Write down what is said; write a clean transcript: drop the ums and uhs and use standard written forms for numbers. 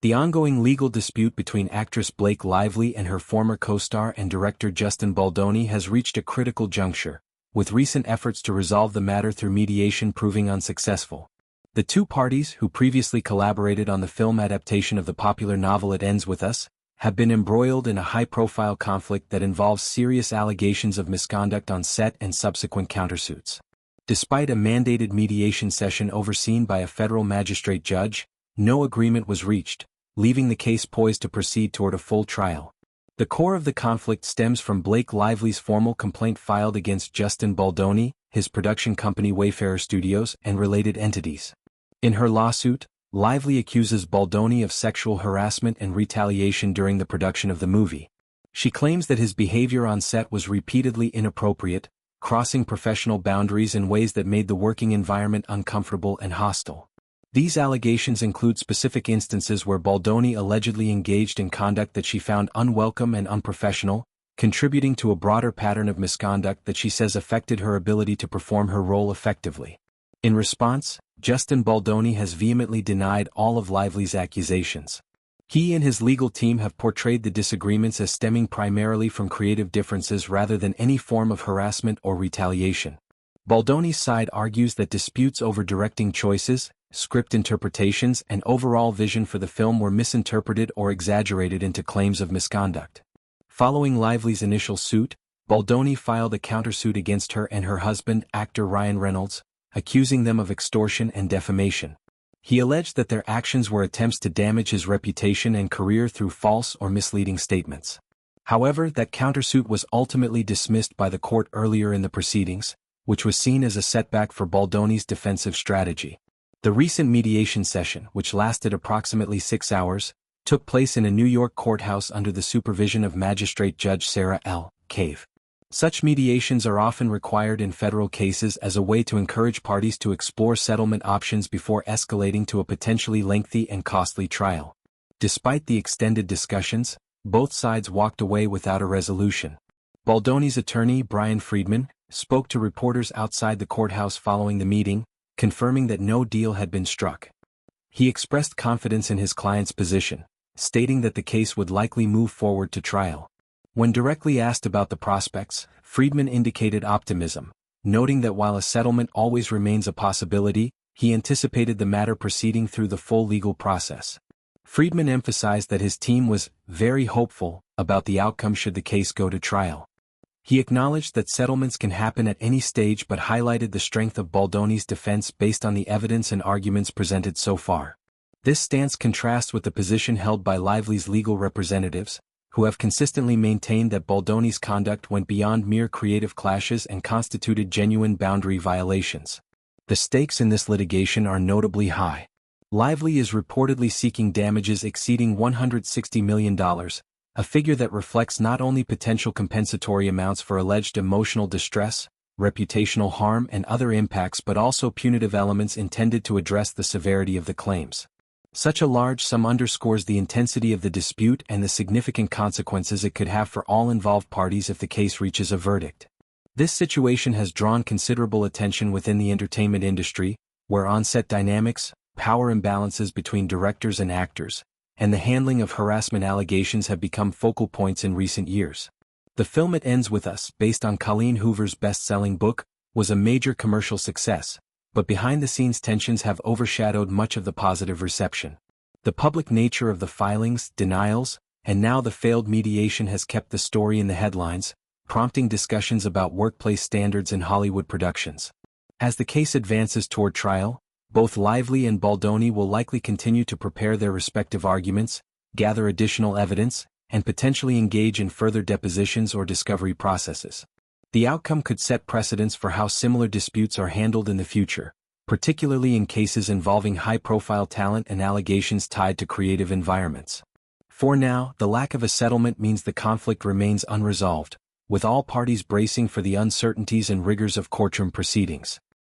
The ongoing legal dispute between actress Blake Lively and her former co-star and director Justin Baldoni has reached a critical juncture, with recent efforts to resolve the matter through mediation proving unsuccessful. The two parties, who previously collaborated on the film adaptation of the popular novel It Ends With Us, have been embroiled in a high-profile conflict that involves serious allegations of misconduct on set and subsequent countersuits. Despite a mandated mediation session overseen by a federal magistrate judge, no agreement was reached, leaving the case poised to proceed toward a full trial. The core of the conflict stems from Blake Lively's formal complaint filed against Justin Baldoni, his production company Wayfarer Studios, and related entities. In her lawsuit, Lively accuses Baldoni of sexual harassment and retaliation during the production of the movie. She claims that his behavior on set was repeatedly inappropriate, crossing professional boundaries in ways that made the working environment uncomfortable and hostile. These allegations include specific instances where Baldoni allegedly engaged in conduct that she found unwelcome and unprofessional, contributing to a broader pattern of misconduct that she says affected her ability to perform her role effectively. In response, Justin Baldoni has vehemently denied all of Lively's accusations. He and his legal team have portrayed the disagreements as stemming primarily from creative differences rather than any form of harassment or retaliation. Baldoni's side argues that disputes over directing choices, script interpretations, and overall vision for the film were misinterpreted or exaggerated into claims of misconduct. Following Lively's initial suit, Baldoni filed a countersuit against her and her husband, actor Ryan Reynolds, accusing them of extortion and defamation. He alleged that their actions were attempts to damage his reputation and career through false or misleading statements. However, that countersuit was ultimately dismissed by the court earlier in the proceedings, which was seen as a setback for Baldoni's defensive strategy. The recent mediation session, which lasted approximately 6 hours, took place in a New York courthouse under the supervision of Magistrate Judge Sarah L. Cave. Such mediations are often required in federal cases as a way to encourage parties to explore settlement options before escalating to a potentially lengthy and costly trial. Despite the extended discussions, both sides walked away without a resolution. Baldoni's attorney, Brian Friedman, spoke to reporters outside the courthouse following the meeting, confirming that no deal had been struck. He expressed confidence in his client's position, stating that the case would likely move forward to trial. When directly asked about the prospects, Friedman indicated optimism, noting that while a settlement always remains a possibility, he anticipated the matter proceeding through the full legal process. Friedman emphasized that his team was very hopeful about the outcome should the case go to trial. He acknowledged that settlements can happen at any stage but highlighted the strength of Baldoni's defense based on the evidence and arguments presented so far. This stance contrasts with the position held by Lively's legal representatives, who have consistently maintained that Baldoni's conduct went beyond mere creative clashes and constituted genuine boundary violations. The stakes in this litigation are notably high. Lively is reportedly seeking damages exceeding $160 million, a figure that reflects not only potential compensatory amounts for alleged emotional distress, reputational harm, and other impacts but also punitive elements intended to address the severity of the claims. Such a large sum underscores the intensity of the dispute and the significant consequences it could have for all involved parties if the case reaches a verdict. This situation has drawn considerable attention within the entertainment industry, where on-set dynamics, power imbalances between directors and actors, and the handling of harassment allegations have become focal points in recent years. The film It Ends With Us, based on Colleen Hoover's best-selling book, was a major commercial success, but behind-the-scenes tensions have overshadowed much of the positive reception. The public nature of the filings, denials, and now the failed mediation has kept the story in the headlines, prompting discussions about workplace standards in Hollywood productions. As the case advances toward trial, both Lively and Baldoni will likely continue to prepare their respective arguments, gather additional evidence, and potentially engage in further depositions or discovery processes. The outcome could set precedents for how similar disputes are handled in the future, particularly in cases involving high-profile talent and allegations tied to creative environments. For now, the lack of a settlement means the conflict remains unresolved, with all parties bracing for the uncertainties and rigors of courtroom proceedings.